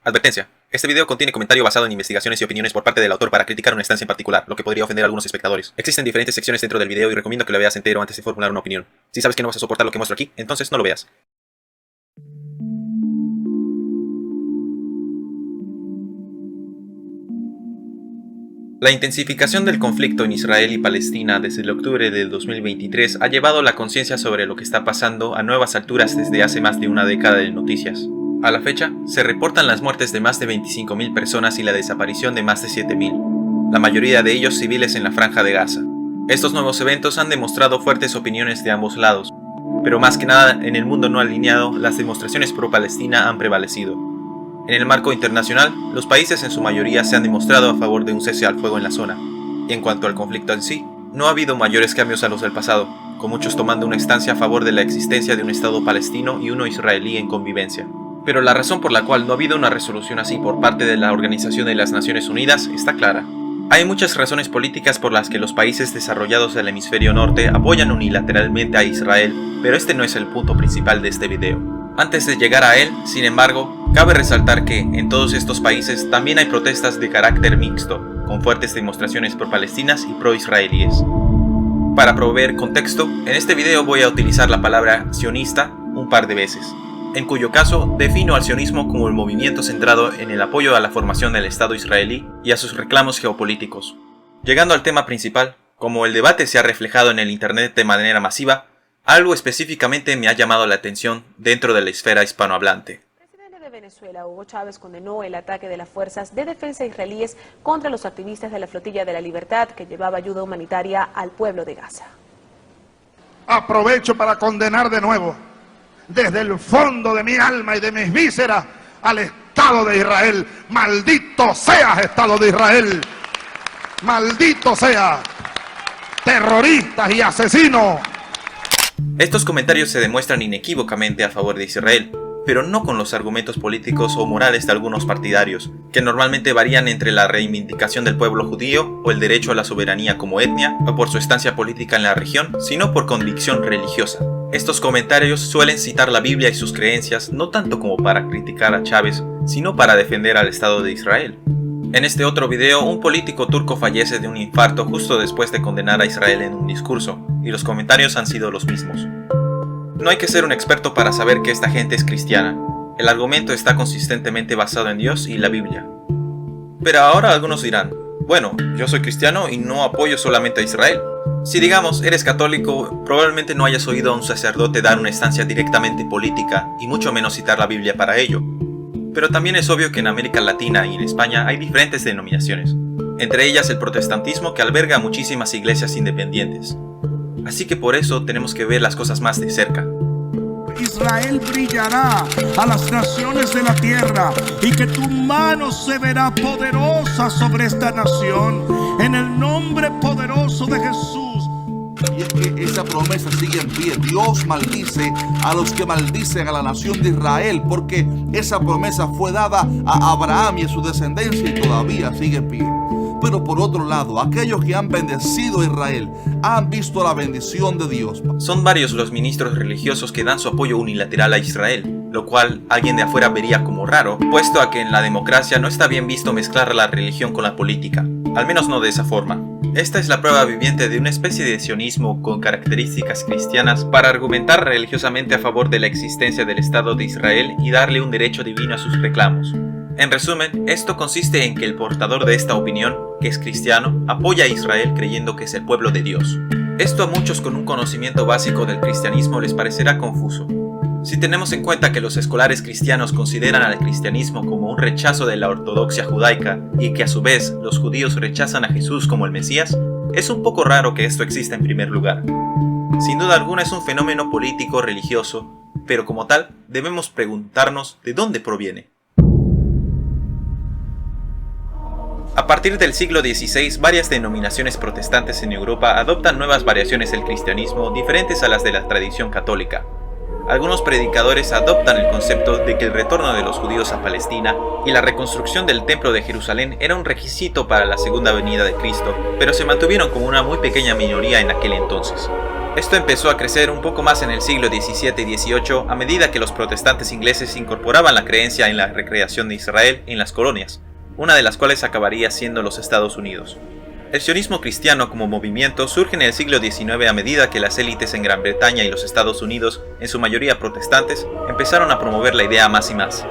Advertencia. Este video contiene comentario basado en investigaciones y opiniones por parte del autor para criticar una estancia en particular, lo que podría ofender a algunos espectadores. Existen diferentes secciones dentro del video y recomiendo que lo veas entero antes de formular una opinión. Si sabes que no vas a soportar lo que muestro aquí, entonces no lo veas. La intensificación del conflicto en Israel y Palestina desde el octubre del 2023 ha llevado la conciencia sobre lo que está pasando a nuevas alturas desde hace más de una década de noticias. A la fecha, se reportan las muertes de más de 25.000 personas y la desaparición de más de 7.000, la mayoría de ellos civiles en la Franja de Gaza. Estos nuevos eventos han demostrado fuertes opiniones de ambos lados, pero más que nada en el mundo no alineado, las demostraciones pro-Palestina han prevalecido. En el marco internacional, los países en su mayoría se han demostrado a favor de un cese al fuego en la zona. Y en cuanto al conflicto en sí, no ha habido mayores cambios a los del pasado, con muchos tomando una estancia a favor de la existencia de un Estado palestino y uno israelí en convivencia. Pero la razón por la cual no ha habido una resolución así por parte de la Organización de las Naciones Unidas está clara. Hay muchas razones políticas por las que los países desarrollados del hemisferio norte apoyan unilateralmente a Israel, pero este no es el punto principal de este video. Antes de llegar a él, sin embargo, cabe resaltar que en todos estos países también hay protestas de carácter mixto, con fuertes demostraciones pro-palestinas y pro-israelíes. Para proveer contexto, en este video voy a utilizar la palabra sionista un par de veces, en cuyo caso defino al sionismo como el movimiento centrado en el apoyo a la formación del Estado israelí y a sus reclamos geopolíticos. Llegando al tema principal, como el debate se ha reflejado en el internet de manera masiva, algo específicamente me ha llamado la atención dentro de la esfera hispanohablante. El presidente de Venezuela, Hugo Chávez, condenó el ataque de las fuerzas de defensa israelíes contra los activistas de la Flotilla de la Libertad que llevaba ayuda humanitaria al pueblo de Gaza. Aprovecho para condenar de nuevo, desde el fondo de mi alma y de mis vísceras, al Estado de Israel. ¡Maldito seas, Estado de Israel! ¡Maldito seas! ¡Terroristas y asesinos! Estos comentarios se demuestran inequívocamente a favor de Israel, pero no con los argumentos políticos o morales de algunos partidarios, que normalmente varían entre la reivindicación del pueblo judío o el derecho a la soberanía como etnia, o por su estancia política en la región, sino por convicción religiosa. Estos comentarios suelen citar la Biblia y sus creencias no tanto como para criticar a Chávez, sino para defender al Estado de Israel. En este otro video, un político turco fallece de un infarto justo después de condenar a Israel en un discurso, y los comentarios han sido los mismos. No hay que ser un experto para saber que esta gente es cristiana. El argumento está consistentemente basado en Dios y la Biblia. Pero ahora algunos dirán, bueno, yo soy cristiano y no apoyo solamente a Israel. Si digamos eres católico, probablemente no hayas oído a un sacerdote dar una estancia directamente política y mucho menos citar la Biblia para ello. Pero también es obvio que en América Latina y en España hay diferentes denominaciones, entre ellas el protestantismo que alberga muchísimas iglesias independientes. Así que por eso tenemos que ver las cosas más de cerca. Israel brillará a las naciones de la tierra y que tu mano se verá poderosa sobre esta nación en el nombre poderoso de Jesús. Y es que esa promesa sigue en pie. Dios maldice a los que maldicen a la nación de Israel, porque esa promesa fue dada a Abraham y a su descendencia y todavía sigue en pie. Pero por otro lado, aquellos que han bendecido a Israel han visto la bendición de Dios. Son varios los ministros religiosos que dan su apoyo unilateral a Israel, lo cual alguien de afuera vería como raro, puesto a que en la democracia no está bien visto mezclar la religión con la política, al menos no de esa forma. Esta es la prueba viviente de una especie de sionismo con características cristianas para argumentar religiosamente a favor de la existencia del Estado de Israel y darle un derecho divino a sus reclamos. En resumen, esto consiste en que el portador de esta opinión, que es cristiano, apoya a Israel creyendo que es el pueblo de Dios. Esto a muchos con un conocimiento básico del cristianismo les parecerá confuso. Si tenemos en cuenta que los escolares cristianos consideran al cristianismo como un rechazo de la ortodoxia judaica y que a su vez los judíos rechazan a Jesús como el Mesías, es un poco raro que esto exista en primer lugar. Sin duda alguna es un fenómeno político religioso, pero como tal debemos preguntarnos de dónde proviene. A partir del siglo XVI, varias denominaciones protestantes en Europa adoptan nuevas variaciones del cristianismo diferentes a las de la tradición católica. Algunos predicadores adoptan el concepto de que el retorno de los judíos a Palestina y la reconstrucción del Templo de Jerusalén era un requisito para la segunda venida de Cristo, pero se mantuvieron como una muy pequeña minoría en aquel entonces. Esto empezó a crecer un poco más en el siglo XVII y XVIII a medida que los protestantes ingleses incorporaban la creencia en la recreación de Israel en las colonias, una de las cuales acabaría siendo los Estados Unidos. El sionismo cristiano como movimiento surge en el siglo XIX a medida que las élites en Gran Bretaña y los Estados Unidos, en su mayoría protestantes, empezaron a promover la idea más y más.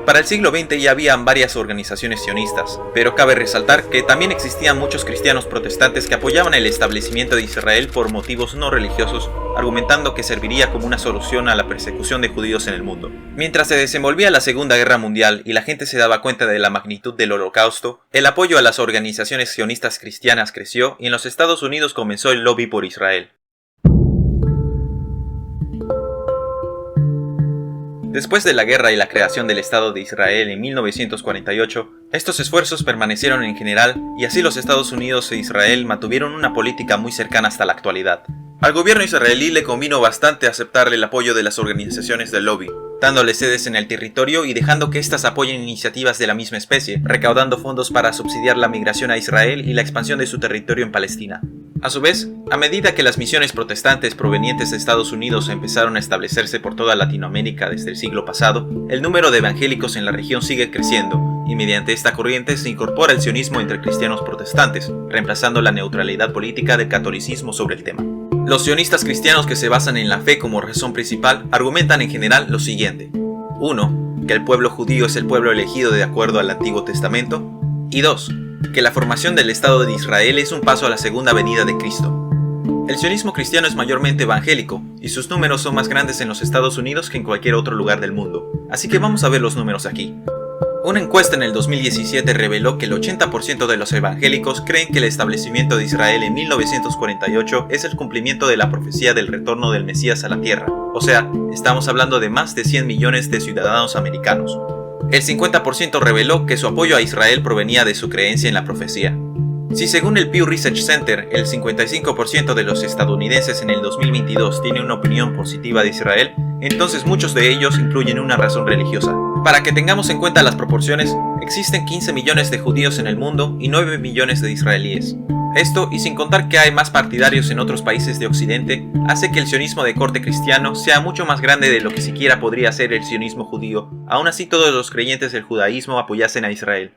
Para el siglo XX ya habían varias organizaciones sionistas, pero cabe resaltar que también existían muchos cristianos protestantes que apoyaban el establecimiento de Israel por motivos no religiosos, argumentando que serviría como una solución a la persecución de judíos en el mundo. Mientras se desenvolvía la Segunda Guerra Mundial y la gente se daba cuenta de la magnitud del Holocausto, el apoyo a las organizaciones sionistas cristianas creció y en los Estados Unidos comenzó el lobby por Israel. Después de la guerra y la creación del Estado de Israel en 1948, estos esfuerzos permanecieron en general y así los Estados Unidos e Israel mantuvieron una política muy cercana hasta la actualidad. Al gobierno israelí le convino bastante aceptarle el apoyo de las organizaciones del lobby, dándole sedes en el territorio y dejando que éstas apoyen iniciativas de la misma especie, recaudando fondos para subsidiar la migración a Israel y la expansión de su territorio en Palestina. A su vez, a medida que las misiones protestantes provenientes de Estados Unidos empezaron a establecerse por toda Latinoamérica desde el siglo pasado, el número de evangélicos en la región sigue creciendo, y mediante esta corriente se incorpora el sionismo entre cristianos protestantes, reemplazando la neutralidad política del catolicismo sobre el tema. Los sionistas cristianos que se basan en la fe como razón principal argumentan en general lo siguiente. 1. Que el pueblo judío es el pueblo elegido de acuerdo al Antiguo Testamento. Y 2. Que la formación del Estado de Israel es un paso a la segunda venida de Cristo. El sionismo cristiano es mayormente evangélico, y sus números son más grandes en los Estados Unidos que en cualquier otro lugar del mundo. Así que vamos a ver los números aquí. Una encuesta en el 2017 reveló que el 80% de los evangélicos creen que el establecimiento de Israel en 1948 es el cumplimiento de la profecía del retorno del Mesías a la tierra. O sea, estamos hablando de más de 100 millones de ciudadanos americanos. El 50% reveló que su apoyo a Israel provenía de su creencia en la profecía. Si según el Pew Research Center, el 55% de los estadounidenses en el 2022 tiene una opinión positiva de Israel, entonces muchos de ellos incluyen una razón religiosa. Para que tengamos en cuenta las proporciones, existen 15 millones de judíos en el mundo y 9 millones de israelíes. Esto, y sin contar que hay más partidarios en otros países de Occidente, hace que el sionismo de corte cristiano sea mucho más grande de lo que siquiera podría ser el sionismo judío. Aún así, todos los creyentes del judaísmo apoyasen a Israel.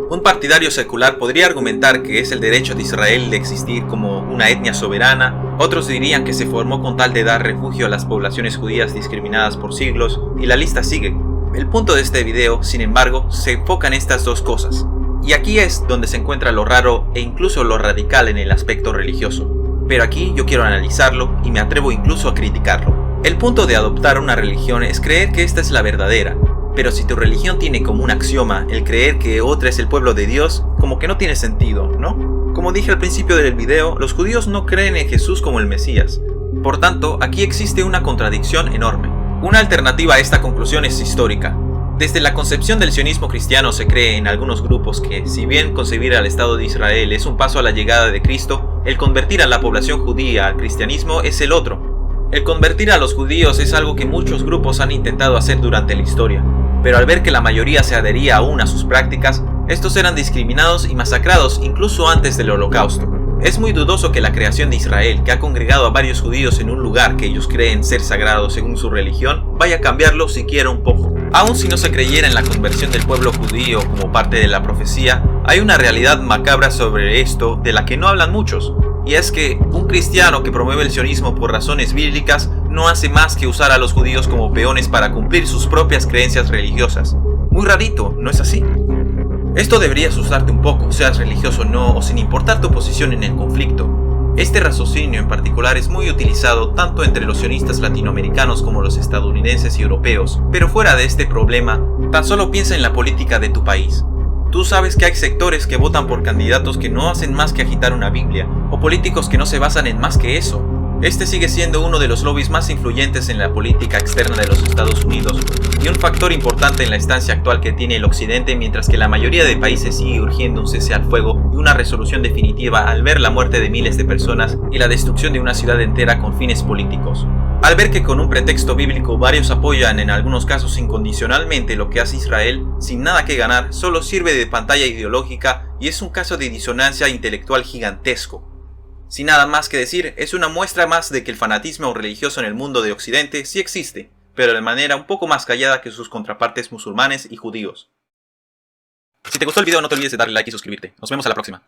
Un partidario secular podría argumentar que es el derecho de Israel de existir como una etnia soberana, otros dirían que se formó con tal de dar refugio a las poblaciones judías discriminadas por siglos, y la lista sigue. El punto de este video, sin embargo, se enfoca en estas dos cosas. Y aquí es donde se encuentra lo raro e incluso lo radical en el aspecto religioso. Pero aquí yo quiero analizarlo y me atrevo incluso a criticarlo. El punto de adoptar una religión es creer que esta es la verdadera. Pero si tu religión tiene como un axioma el creer que otra es el pueblo de Dios, como que no tiene sentido, ¿no? Como dije al principio del video, los judíos no creen en Jesús como el Mesías. Por tanto, aquí existe una contradicción enorme. Una alternativa a esta conclusión es histórica. Desde la concepción del sionismo cristiano se cree en algunos grupos que, si bien concebir al Estado de Israel es un paso a la llegada de Cristo, el convertir a la población judía al cristianismo es el otro. El convertir a los judíos es algo que muchos grupos han intentado hacer durante la historia. Pero al ver que la mayoría se adhería aún a sus prácticas, estos eran discriminados y masacrados incluso antes del Holocausto. Es muy dudoso que la creación de Israel, que ha congregado a varios judíos en un lugar que ellos creen ser sagrado según su religión, vaya a cambiarlo siquiera un poco. Aun si no se creyera en la conversión del pueblo judío como parte de la profecía, hay una realidad macabra sobre esto de la que no hablan muchos. Y es que un cristiano que promueve el sionismo por razones bíblicas no hace más que usar a los judíos como peones para cumplir sus propias creencias religiosas. Muy rarito, ¿no es así? Esto debería asustarte un poco, seas religioso o no, o sin importar tu posición en el conflicto. Este raciocinio en particular es muy utilizado tanto entre los sionistas latinoamericanos como los estadounidenses y europeos, pero fuera de este problema, tan solo piensa en la política de tu país. Tú sabes que hay sectores que votan por candidatos que no hacen más que agitar una Biblia, o políticos que no se basan en más que eso. Este sigue siendo uno de los lobbies más influyentes en la política externa de los Estados Unidos, y un factor importante en la estancia actual que tiene el Occidente, mientras que la mayoría de países sigue urgiendo un cese al fuego y una resolución definitiva al ver la muerte de miles de personas y la destrucción de una ciudad entera con fines políticos. Al ver que con un pretexto bíblico varios apoyan en algunos casos incondicionalmente lo que hace Israel, sin nada que ganar, solo sirve de pantalla ideológica y es un caso de disonancia intelectual gigantesco. Sin nada más que decir, es una muestra más de que el fanatismo religioso en el mundo de Occidente sí existe, pero de manera un poco más callada que sus contrapartes musulmanes y judíos. Si te gustó el video no te olvides de darle like y suscribirte. Nos vemos a la próxima.